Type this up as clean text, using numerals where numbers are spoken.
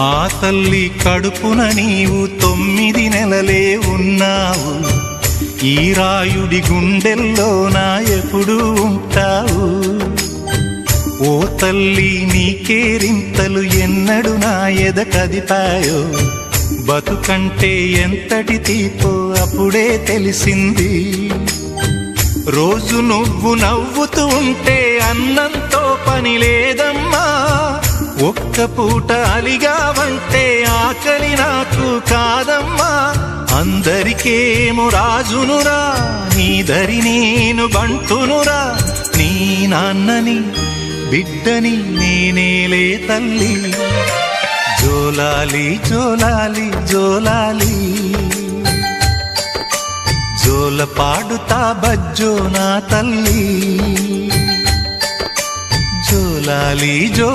ఆ తల్లి కడుపున నీవు 9 నెలలే ఉన్నావు. ఈ రాయుడి గుండెల్లో నా ఎప్పుడు ఉంటావు. ఓ తల్లి నీకేరింతలు ఎన్నడు నా ఎద కదిపాయో. బతుకంటే ఎంతటి తీపో అప్పుడే తెలిసింది. రోజు నువ్వు నవ్వుతూ ఉంటే అన్నంతో పని లేదమ్మా. ఒక్క పూట అలిగావంటే ఆకలి నాకు కాదమ్మా. అందరికేమో రాజునురా, నీ దరి నేను బంటునురా. నీ నాన్నని బిడ్డని నేనేలే తల్లి. జోలాలి జోలాలి జోలాలి, జోల పాడుతా బజ్జో నా తల్లి. జోలాలి జో